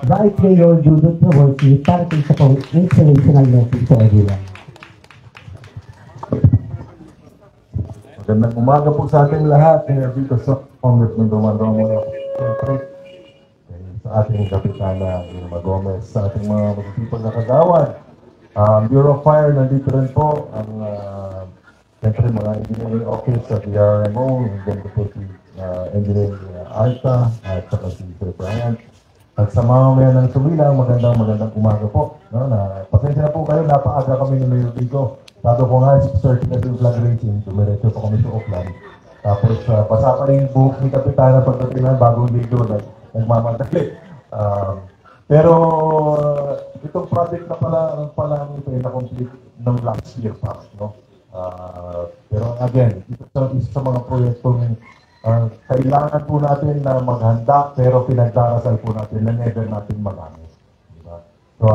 Right Mayor Dudut Jaworski para sa pong inspirational message sa everyone. Magandang umaga po sa ating lahat. Dito sa Congressman Roman siyempre, sa ating Kapitana Irma Gomez, sa ating mga magpipag na kagawad. Bureau of Fire, nandito rin po ang siyempre mga engineering office sa DRMO, nandito po si engineering Arta at saka si Sir Brian. At sa mga mamayan ng Sumilang, magandang umaga po. No? Pasensya na po kayo, napaaga kami ng Mayor Vico. Sabi ko nga, 6:30 na yung flag racing, dumiretso pa kami sa Oakland. Tapos, basa pa rin yung buhok ni Kapitana pagdating ng bagong ligo, nagmamadali. Pero, itong project na pala ito ay na-complete ng last year pa. No? Pero again, ito isa sa mga proyektong kailangan po natin na maghanda, pero pinagdarasal po natin na never natin magamit. So,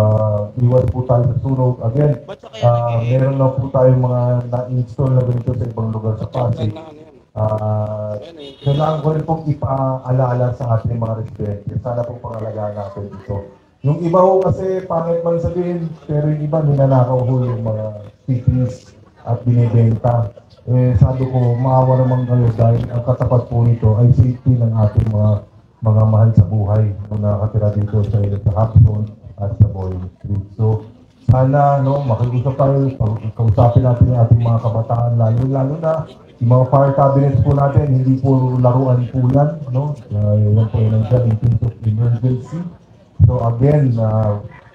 iwas po tayo sa sunog. Again, meron na po tayong mga na-install na ganito sa ibang lugar sa Pasig. Kailangan ko rin pong ipaalala sa ating mga residente. Sana po pangalagaan natin ito. Yung iba ho kasi, pangit man sabihin, pero yung iba, ninanakaw ho yung mga CPs at binibenta. Sabi ko, maawa naman kayo dahil ang katapat po nito ay safety ng ating mga mahal sa buhay na nakatira dito sa Hapson at sa Boyne Street. So, sana, makiusap tayo, kausapin natin yung ating mga kabataan, lalo na, yung mga fire cabinets po natin, hindi po laruan po yan, yan po yung nandiyan in case of emergency. So, again,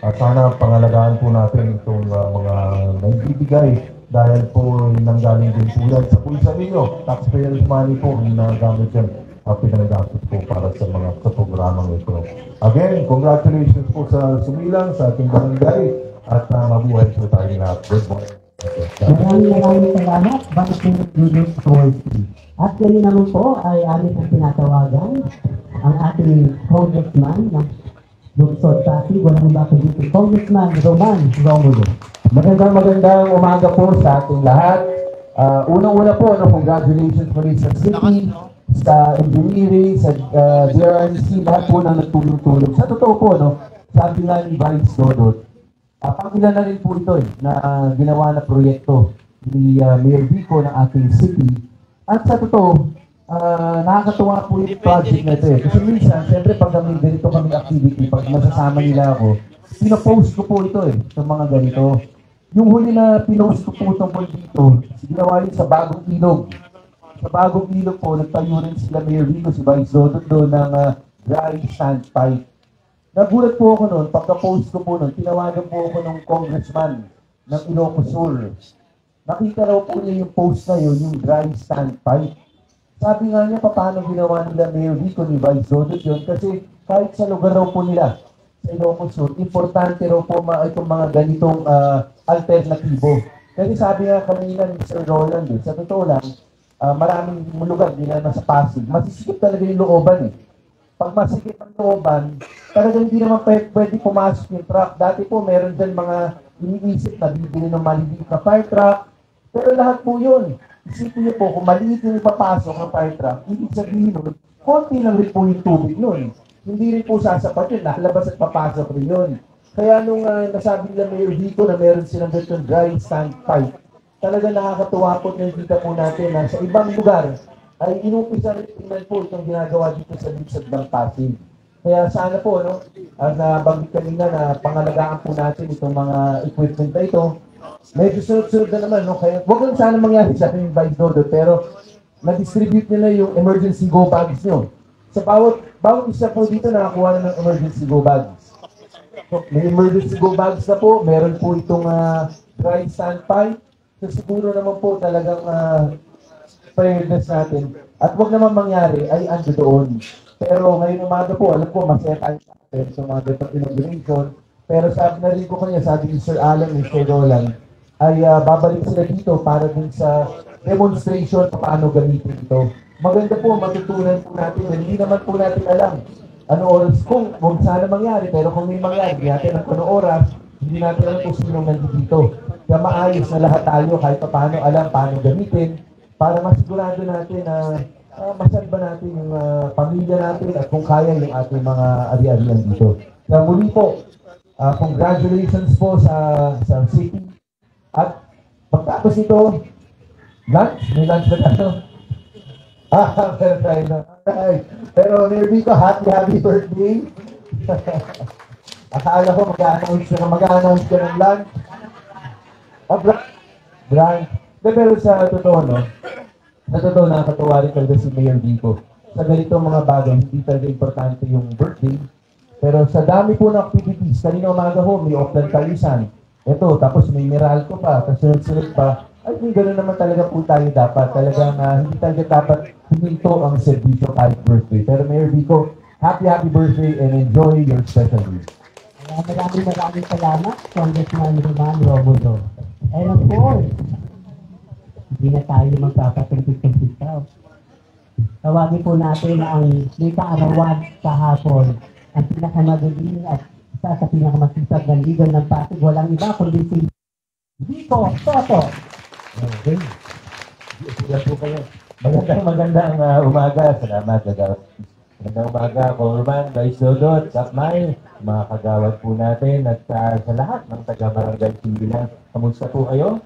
sana pangalagaan po natin itong mga naibibigay dahil po nanggaling din po yan sa pulsa ninyo, taxpayers money po, yung nagamit yan. Pinagagastos po para sa programang ito. Again, congratulations po sa Sumilang, sa ating barangay, at mabuhay po tayo lahat. Good morning. Maraming salamat, Vice Dudut Jaworski. At ngayon naman po ay aming ang tinatawagan ang ating congressman ng Lungsod Pasig. Walang iba kundi dito, Congressman Roman Romulo. Magandang umaga po sa ating lahat. Unang-una po, congratulations muli sa city, sa engineering, sa DRMC, lahat po na nagtulong-tulong. Sa totoo po, sabi nga ni Vice Dudut, pangilan na rin po ito na ginawa na proyekto ni Mayor Vico ng ating city. At sa totoo, nakakatuwa po yung project na ito. Kasi minsan, siyempre pag kami ganito kami activity, pag masasama nila ako, pinopost ko po ito sa mga ganito. Yung huli na pinost ko po tungkol dito, ginawa yun sa Bagong Ilog. Sa Bagong Ilog po, nagtayo rin sila Mayor Vico, si Vice Dudut doon ng dry sand pipe. Nagulat po ako noon, pagka-post ko po noon, tinawagan po ako ng congressman ng Ilocos Sur. Nakita raw po niya yung post na yun, yung dry sand pipe. Sabi nga niya, paano ginawa nila Mayor Vico ni Vice Dudut yun? Kasi kahit sa lugar raw po nila, sa Ilocos Sur, importante raw po itong mga ganitong alternatibo. Kasi sabi nga kanina ni Sir Roland, sa totoo lang, maraming lugar, hindi na nasa Pasig, masisikip talaga yung looban Pag masikip ang looban, talagang hindi naman pwede pumasok yung truck. Dati po, meron dyan mga iniisip na bibili ng maliliit na fire truck. Pero lahat po yun. Isipin niyo po, kung maliit yung ipapasok ng fire truck, ibig sabihin nun, konti lang rin po yung tubig nun. Hindi rin po sasapat yun, nakalabas at papasok rin yun. Kaya nung nasabi nila Mayor Vico na meron silang ganitong dry sand pipe, talaga nakakatuwa po na nakikita po natin na sa ibang lugar ay inumpisa rin po itong ginagawa dito sa Lungsod ng Pasig. Kaya sana po, nabanggit kanina na pangalagaan po natin itong mga equipment na ito. Medyo sunod-sunod na naman, kaya huwag lang sana mangyari sa ating Vice Dudut, pero na-distribute nila yung emergency go bags nyo. Sa bawat isa po dito nakakuha na ng emergency go bags. So, may emergency go bags na po, meron po itong dry sand pipe. So siguro naman po talagang preparedness natin. At huwag naman mangyari ay ando doon. Pero ngayong umaga po, alam ko, masaya tayo sa mga different inauguration. Pero sabi na rin ko kanya, sabi ni Sir Alan and Sir Roland, ay babalik sila dito para din sa demonstration paano gamitin ito. Maganda po, matutunan po natin. Hindi naman po natin alam ano oras kung sana mangyari. Pero kung may mangyari, hindi natin ang oras, hindi natin alam kung sino nandito. Kaya maayos na lahat tayo kahit paano alam paano gamitin para masigurado natin na masalba natin yung pamilya natin at kung kaya yung ating mga ari-arian dito. Kaya muli po, congratulations po sa city. At pagtapos ito, lunch? May lunch ba tayo? Pero tayo na. Pero Mayor Vico, happy birthday. Akala ko mag-a-announce ka ng lunch. Brand. Pero sa totoo, no? Sa totoo, nakakatuwa rin talaga si Mayor Vico. Sa ganitong mga bagay, hindi talaga importante yung birthday. Pero sa dami po ng activities, kanina umaga ho, may Auckland Talisan. Ito, tapos may Meralco pa, kasunod-sunod pa. Ay, may gano'n naman talaga po tayo dapat. Talagang hindi talaga dapat huminto ang servisyo kahit birthday. Pero Mayor Vico, happy birthday and enjoy your special day. Maraming salamat, Congressman Roman Romulo. And of course, hindi na tayo magpapatumpik-tumpikaw. Tawagin po natin ang may kaarawan kahapon. Ang pinakamagaling at isa sa pinakamasipag ng leader ng Pasig. Walang iba kundi si Vico Soto. Okay. Yan po kayo. Magandang umaga. Salamat. Magandang umaga, Congressman, Vice Dodot, Kapmay, mga kagawad po natin at sa lahat ng taga-barangay Sibilan. Kamusta po kayo?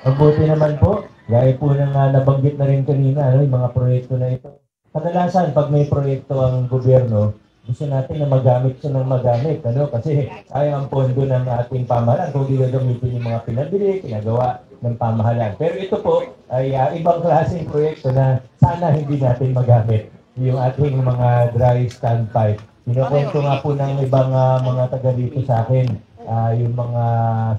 Mabuti naman po. Gaya po ng nabanggit na rin kanina, yung mga proyekto na ito. Kadalasan, pag may proyekto ang gobyerno, gusto natin na magamit siya ng magamit. Kasi ayaw ang pondo ng ating pamahalaan kung di gagamitin yung mga pinabili, pinagawa ng pamahalaan. Pero ito po ay ibang klaseng proyekto na sana hindi natin magamit. Yung ating mga dry standpipe. Kinukwento nga po ng ibang mga taga dito sa akin, yung mga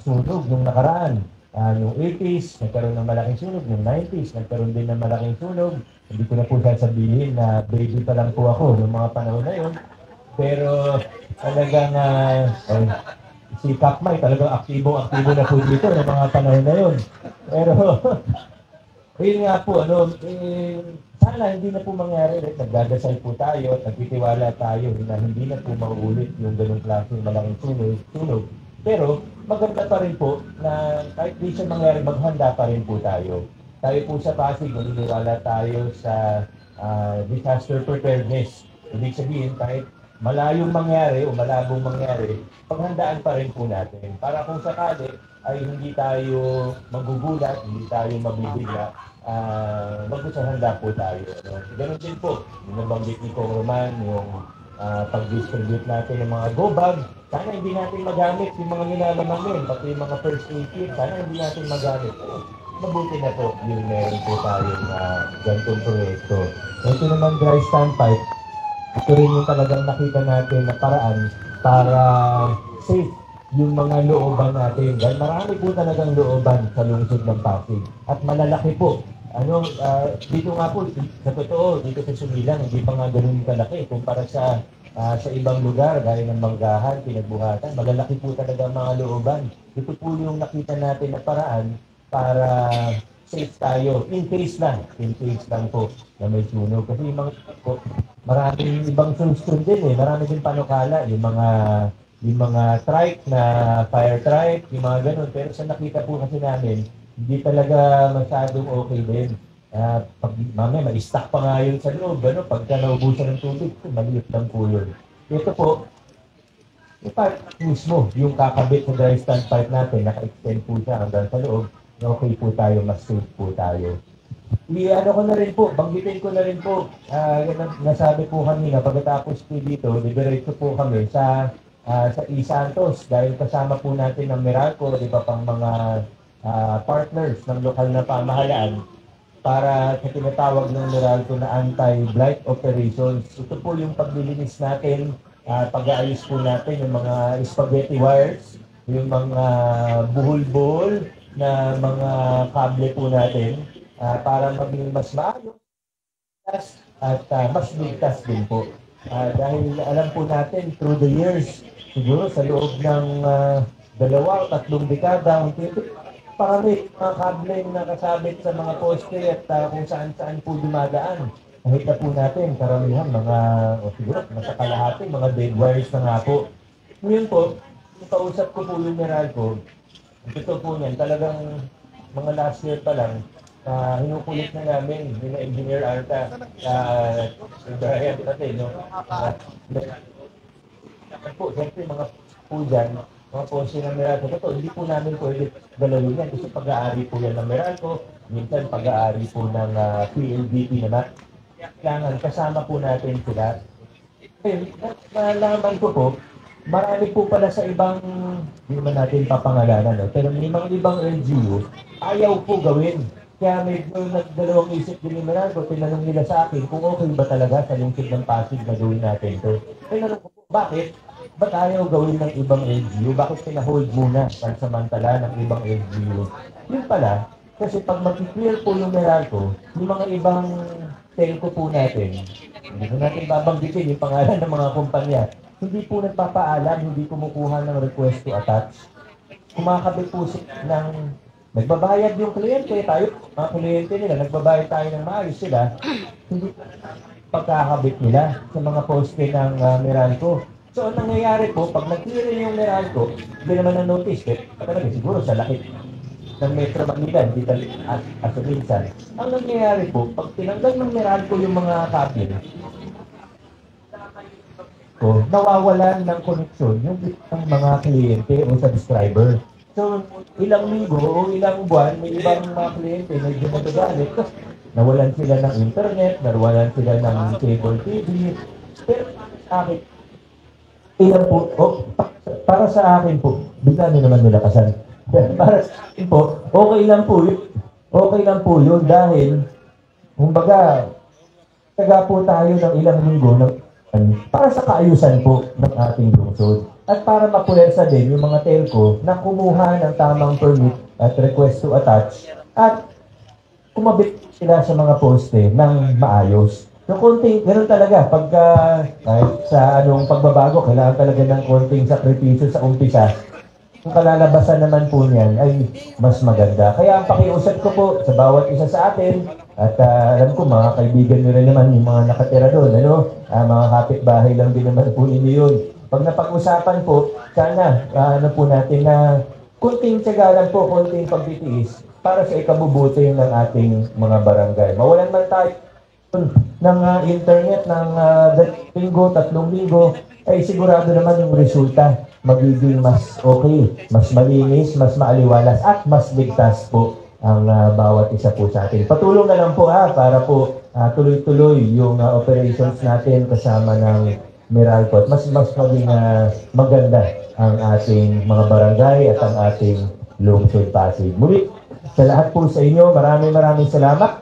sunog nung nakaraan. Yung 80s, nagkaroon ng malaking sunog. Yung 90s, nagkaroon din ng malaking sunog. Hindi ko na po sasabihin na baby pa lang po ako noong mga panahon na yun. Pero talagang si Kapmay talagang aktibo na po dito ng mga panahon na yun. Pero yun nga po, sana hindi na po mangyari. Nagdadasal po tayo at nagtitiwala tayo na hindi na po mauulit yung ganung klaseng malaking sunog. Pero maganda pa rin po na kahit di siya mangyari, maghanda pa rin po tayo. Tayo po sa Pasig, naniniwala tayo sa disaster preparedness. Ibig sabihin, kahit malayong mangyari o malabong mangyari, paghandaan pa rin po natin. Para kung sakali ay hindi tayo magugulat, hindi tayo mabibigla, magkusahanda po tayo. Ganun din po, yung nabanggit ni Congressman, yung pag-distribute natin ng mga go bag, sana hindi natin magamit yung mga nilalaman pati yung mga first aid kit, sana hindi natin magamit. Mabuti na po yung meron po tayong ganitong proyekto. Ito naman dry standpipe, ito rin yung talagang nakita natin na paraan para safe yung mga looban natin. Dahil marami po talagang looban sa lungsod ng Pasig. At malalaki po. Dito nga po, sa totoo, dito sa Sumilang, hindi pa nga ganun kalaki kumpara sa ibang lugar, gaya ng Manggahan, Pinagbuhatan, malalaki po talaga mga looban. Ito po yung nakita natin na paraan para safe tayo. In case lang po na may sunog. Kasi yung maraming ibang sunod din marami din panukala, yung mga trike na fire trike, yung mga ganun. Pero sa nakita po kasi namin, hindi talaga masyadong okay din. Pag mamaya, ma-stack pa nga yun sa loob. Pagka naubusan ng tubig, maliit lang po yun. Ito po, yung pipe mismo, yung kakabit sa dry stand pipe natin, naka-extend po siya hanggang sa loob. Okay po tayo, mas safe po tayo. Banggitin ko na rin po, nasabi po kanina, pagkatapos po dito, diretso po kami sa Santos dahil kasama po natin ang Meralco, di ba, pang mga partners ng lokal na pamahalaan para sa tinatawag ng Meralco na anti-blight operations. Ito po yung paglilinis natin, pag-aayos po natin yung mga spaghetti wires, yung mga buhol-buhol na mga kable po natin para maging mas maayos at mas ligtas din po. Dahil alam po natin through the years, siguro sa loob ng 2 o 3 dekada, parami mga kable na kasabit sa mga poste at kung saan-saan po dumadaan. Nakita po natin, karamihan siguro, nasa kalahati, mga dead wires na nga po. Ngayon po, kausap ko po yung Meralco, ito po niyan, talagang mga last year pa lang, hinukulit na namin, nila Engineer Arta, Brian pati, no? Po, siyempre mga po dyan, mga poste ng Meralco, ito, hindi po namin pwede galawin yan kasi pag-aari po yan ng Meralco, minsan pag-aari po ng PLDT naman. Kailangan kasama po natin sila. Nalaman ko po, marami po pala sa ibang, hindi naman natin papangalanan, no? Pero may mga ibang LGU, ayaw po gawin. Kaya medyo nagdalawang isip din ni Meralco, tinanong nila sa akin kung okay ba talaga sa lungsod ng Pasig na gawin natin ito. Tinanong ko po, bakit? Ba't ayaw gawin ng ibang LGU? Bakit pinahold muna pansamantala ng ibang LGU? Yun pala, kasi pag mag-clear po yung Meralco, yung mga ibang telco po natin, hindi ko natin babanggitin yung pangalan ng mga kumpanya, hindi po nagpapaalam, hindi kumukuha ng request to attach. Kumakabit po ng nagbabayad yung kliyente, tayo, mga kliyente nila, nagbabayad tayo ng maayos sila, hindi pagkakabit nila sa mga poste ng Meralco. So, ang nangyayari po, pag nag-clear yung Meralco, hindi naman na-notice, talaga siguro sa laki ng Metro Manila, hindi talaga at minsan. Ang nangyayari po, pag tinanggal ng Meralco yung mga cable, nawawalan ng koneksyon yung mga kliyente o subscriber. So, ilang linggo o ilang buwan, may ibang mga kliyente medyo magagalit. Nawalan sila ng internet, nawalan sila ng cable TV. Pero akin, ilan po, para sa akin po, bigla nyo naman nilakasan. Para sa akin po, okay lang po yun. Okay lang po yun dahil, kumbaga, taga po tayo ng ilang linggo para sa kaayusan po ng ating lungsod. At para mapuwersa din yung mga telco na kumuha ng tamang permit at request to attach at kumabit sila sa mga poste ng maayos. So, konting, ganoon talaga, pagka sa pagbabago, kailangan talaga ng konting sakripisyo sa umpisa. Kung kalalabasan naman po niyan ay mas maganda. Kaya ang pakiusap ko po sa bawat isa sa atin, at alam ko mga kaibigan nyo rin naman yung mga nakatira doon, mga kapitbahay lang din naman po ninyo yun. Pag napag-usapan po, sana po natin na kunting tiyagalan po, kunting pagtitiis para sa ikabubuti ng ating mga barangay. Mawalan man tayo ng internet ng 2 linggo, 3 linggo, ay sigurado naman yung resulta magiging mas okay, mas malinis, mas maaliwalas, at mas ligtas po ang bawat isa po sa atin. Patulong na lang po para po tuloy-tuloy yung operations natin kasama ng Meralco at mas maging maganda ang ating mga barangay at ang ating lungsod Pasig. Muli, sa lahat po sa inyo, maraming salamat.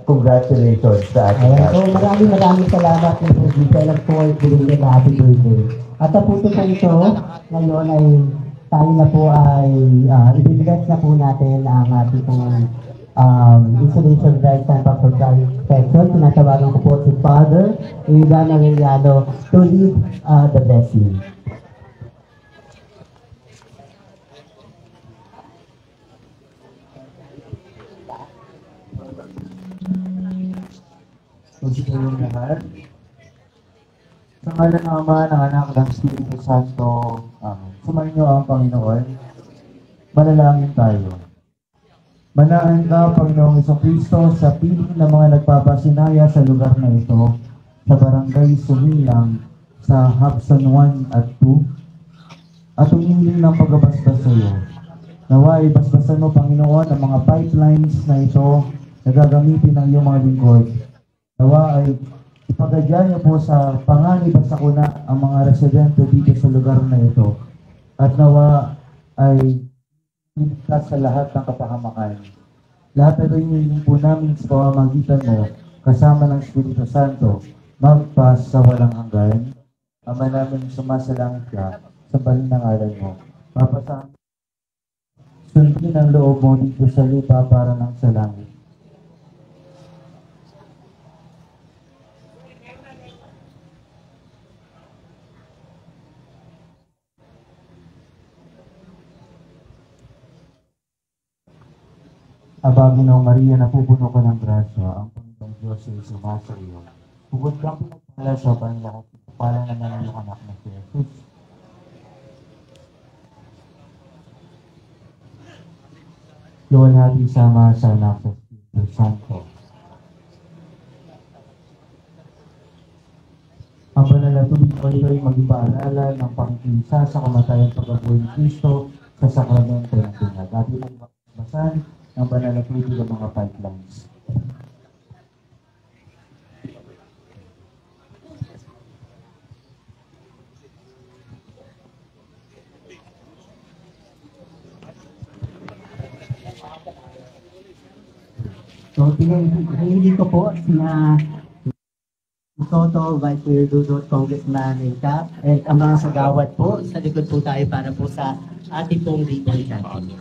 Congratulations sa ating so, maraming salamat ng producer ng po ay happy birthday. At po ito ngayon ay tayo na po ay i-bless na po natin ang ating installation rights and pag-supply section. Tinatawagan ko po si Father Ida Narellano to lead the blessing. Puso kayong lahat. Sa ngalan ng Ama, ng Anak, ng Espiritu Santo, sumayin niyo ang Panginoon. Manalangin tayo. Manahan ka, Panginoong Jesucristo, sa piling ng mga nagpapasinaya sa lugar na ito, sa barangay Sumilang, sa Hobson 1 at 2, at umiling ng pagbabasbas sa iyo. Naway, basbasan mo, Panginoon, ang mga pipelines na ito na gagamitin ng iyong mga lingkod. Nawa ay ipagadya niyo po sa panganib at sakuna ang mga residente dito sa lugar na ito. At nawa ay iligtas sa lahat ng kapahamakan. Lahat na rin yung po namin sa pamamagitan mo, kasama ng Espiritu Santo, magpas sa walang hanggan. Ama namin sumasalangit ka, sambahin ng ngalan mo. Papasahan, sundin ang loob mo dito sa lupa para ng sa langit. Aba, Ginoong Maria, napupuno ka ng grasya, ang Panginoong Diyos ay sumasa iyo. Bukod kang pinagpala sa lahat, pala naman ang iyong anak na si Jesus. Luwan natin sama sa anak sa Espiritu Kayo ay mag-ipaalaala ng pangkisa sa kamatayan pagkabuhay ni Kristo sa sakramento ng binag. At yung basan ng banal na tubig ng mga pipelines. So, pinili ko po sina Soto, Vice Mayor Dudut, Congressman Cap, at ang mga sagawad po, sa likod po tayo para po sa ating pong ribbon cutting.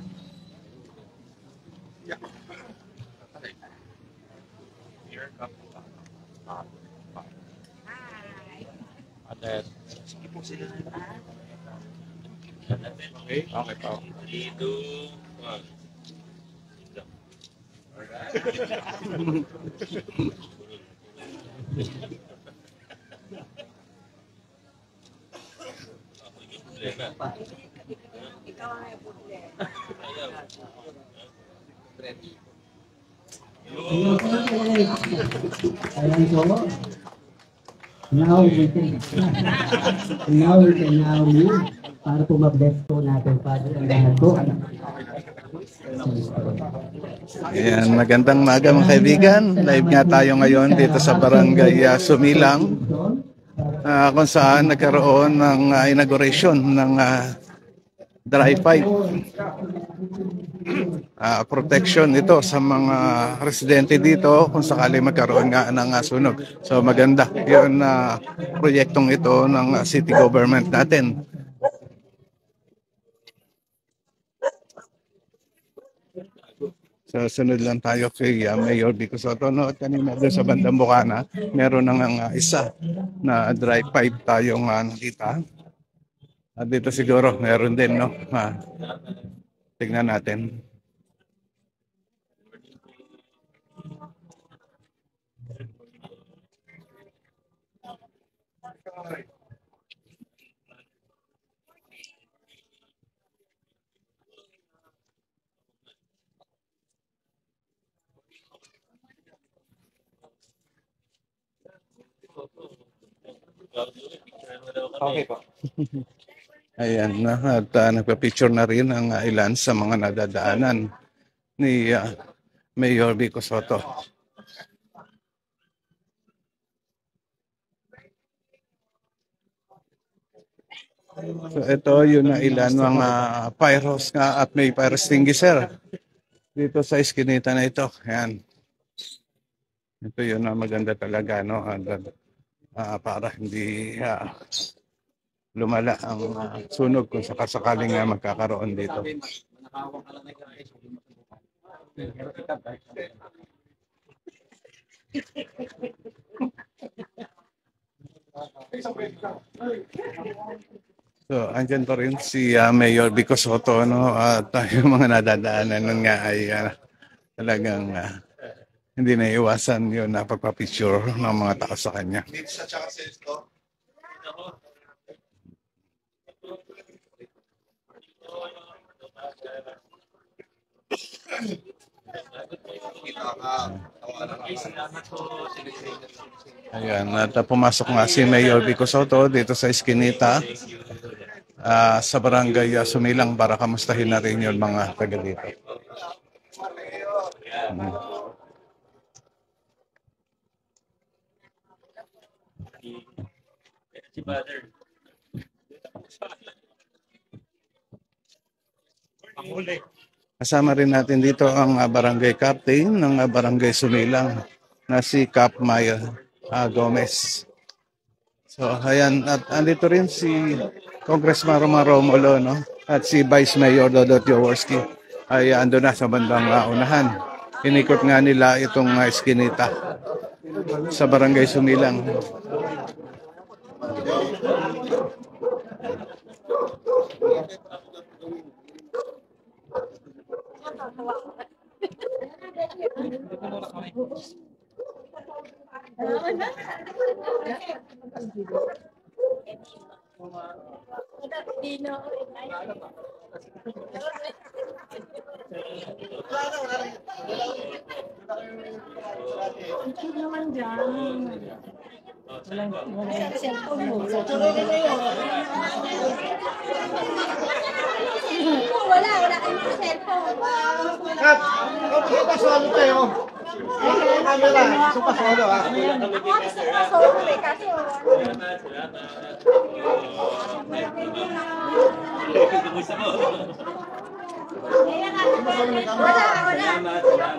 Okay, okay pa. Dito. Ayan po. Now we can now move para po ma-bless po natin Father ang lahat po. Ayan, magandang umaga mga kaibigan. Live nga tayo ngayon dito sa Barangay Sumilang, kung saan nagkaroon ng inauguration ng dry pipe protection ito sa mga residente dito kung sakali magkaroon nga ng sunog. So maganda yun proyektong ito ng city government natin. So sunod lang tayo kay Mayor Vico Soto. No? At kanina doon sa bandang Bukana, meron nang isa na dry pipe tayong nakita. At dito siguro meron din, no? Tignan natin. Okay po. Ayan, at nagpa-picture na rin ang ilan sa mga nadadaanan ni Mayor Vico Soto. So ito yun na ilan mga pyros nga at may fire extinguisher dito sa iskinita na ito. Ayan. Ito yun na maganda talaga, no? Para hindi lumala ang sunog kung sakasakaling magkakaroon dito. So, andyan pa rin si Mayor Vico Soto, no? At yung mga nadadaanan nun nga ay talagang hindi na iwasan yun na pagpapicture ng mga tao sa kanya. Ayan, at pumasok nga si Mayor Vico Soto dito sa iskinita sa Barangay Sumilang para kamustahin na rin yung mga taga dito. Kasama rin natin dito ang barangay captain ng Barangay Sumilang na si Cap Maya Gomez. So ayan, at andito rin si Congressman Romulo, no? At si Vice Mayor Dodot Jaworski ay ando na sa bandang unahan. Inikot nga nila itong iskinita sa Barangay Sumilang. Wala kayong cellphone. Pasolo tayo. Camera, so pasolo ha. Pasolo eh, kasi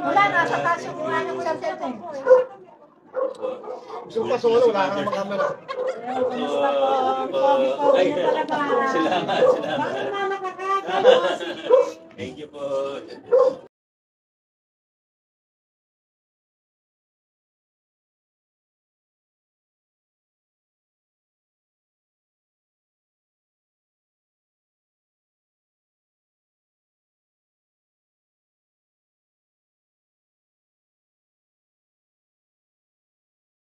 wala na sa taas yung muna ng cellphone ko. So pasolo, wala kang camera. Salamat. Thank you po.